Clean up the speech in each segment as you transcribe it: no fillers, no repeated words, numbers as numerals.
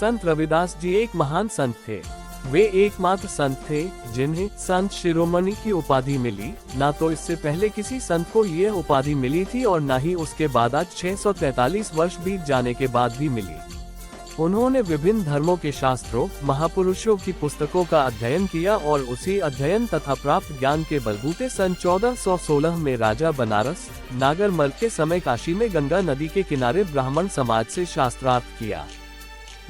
संत रविदास जी एक महान संत थे। वे एकमात्र संत थे जिन्हें संत शिरोमणि की उपाधि मिली। ना तो इससे पहले किसी संत को यह उपाधि मिली थी और ना ही उसके बाद आज 643 वर्ष बीत जाने के बाद भी मिली। उन्होंने विभिन्न धर्मों के शास्त्रों, महापुरुषों की पुस्तकों का अध्ययन किया और उसी अध्ययन तथा प्राप्त ज्ञान के बलबूते सन 1416 में राजा बनारस नागरमल के समय काशी में गंगा नदी के किनारे ब्राह्मण समाज से शास्त्रार्थ किया।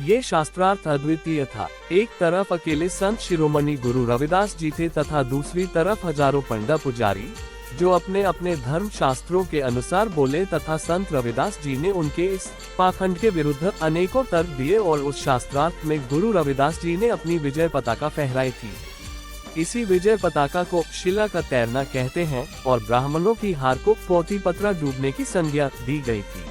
ये शास्त्रार्थ अद्वितीय था। एक तरफ अकेले संत शिरोमणि गुरु रविदास जी थे तथा दूसरी तरफ हजारों पंडा पुजारी जो अपने अपने धर्म शास्त्रों के अनुसार बोले तथा संत रविदास जी ने उनके इस पाखंड के विरुद्ध अनेकों तर्क दिए और उस शास्त्रार्थ में गुरु रविदास जी ने अपनी विजय पताका फहराई थी। इसी विजय पताका को शिला का तैरना कहते हैं और ब्राह्मणों की हार को पोथी पत्रा डूबने की संज्ञा दी गई थी।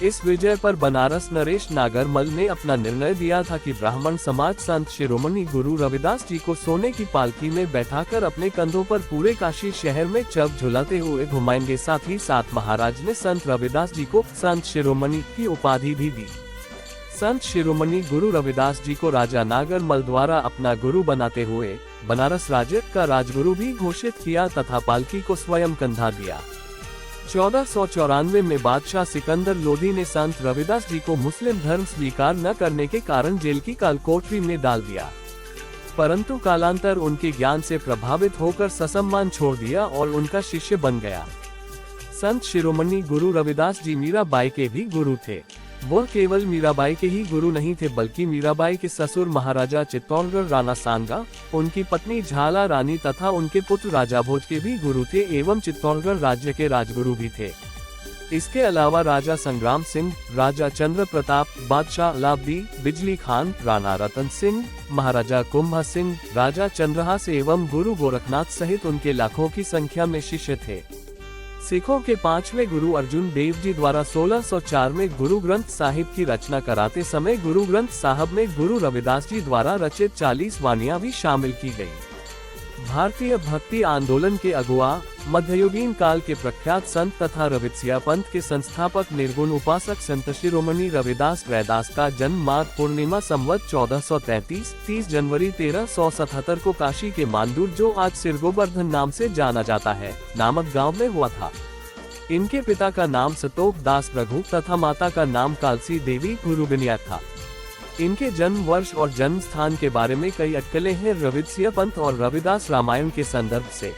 इस विजय पर बनारस नरेश नागरमल ने अपना निर्णय दिया था कि ब्राह्मण समाज संत शिरोमणि गुरु रविदास जी को सोने की पालकी में बैठाकर अपने कंधों पर पूरे काशी शहर में चब झुलाते हुए घुमाएंगे। साथ ही साथ महाराज ने संत रविदास जी को संत शिरोमणि की उपाधि भी दी। संत शिरोमणि गुरु रविदास जी को राजा नागरमल द्वारा अपना गुरु बनाते हुए बनारस राज्य का राजगुरु भी घोषित किया तथा पालकी को स्वयं कंधा दिया। 1494 में बादशाह सिकंदर लोदी ने संत रविदास जी को मुस्लिम धर्म स्वीकार न करने के कारण जेल की कालकोठरी में डाल दिया, परंतु कालांतर उनके ज्ञान से प्रभावित होकर ससम्मान छोड़ दिया और उनका शिष्य बन गया। संत शिरोमणि गुरु रविदास जी मीराबाई के भी गुरु थे। वो केवल मीराबाई के ही गुरु नहीं थे बल्कि मीराबाई के ससुर महाराजा चित्तौड़गढ़ राणा सांगा, उनकी पत्नी झाला रानी तथा उनके पुत्र राजा भोज के भी गुरु थे एवं चित्तौड़गढ़ राज्य के राजगुरु भी थे। इसके अलावा राजा संग्राम सिंह, राजा चंद्र प्रताप, बादशाह अलाउद्दी, बिजली खान, राणा रतन सिंह, महाराजा कुंभा सिंह, राजा चंद्रहास एवं गुरु गोरखनाथ सहित उनके लाखों की संख्या में शिष्य थे। सिखों के 5वें गुरु अर्जुन देव जी द्वारा 1604 में गुरु ग्रंथ साहिब की रचना कराते समय गुरु ग्रंथ साहब में गुरु रविदास जी द्वारा रचित 40 वाणियां भी शामिल की गयी। भारतीय भक्ति आंदोलन के अगुआ, मध्ययुगीन काल के प्रख्यात संत तथा रविदासिया पंथ के संस्थापक निर्गुण उपासक संत शिरोमणि रविदास रैदास का जन्म माघ पूर्णिमा संवत 1433 30 जनवरी 1377 को काशी के मांडूर, जो आज सिरगोवर्धन नाम से जाना जाता है, नामक गांव में हुआ था। इनके पिता का नाम सतोख दास प्रभु तथा माता का नाम कालसी देवी गुरुगनिया था। इनके जन्म वर्ष और जन्म स्थान के बारे में कई अटकलें हैं रविदासिया पंथ और रविदास रामायण के संदर्भ से।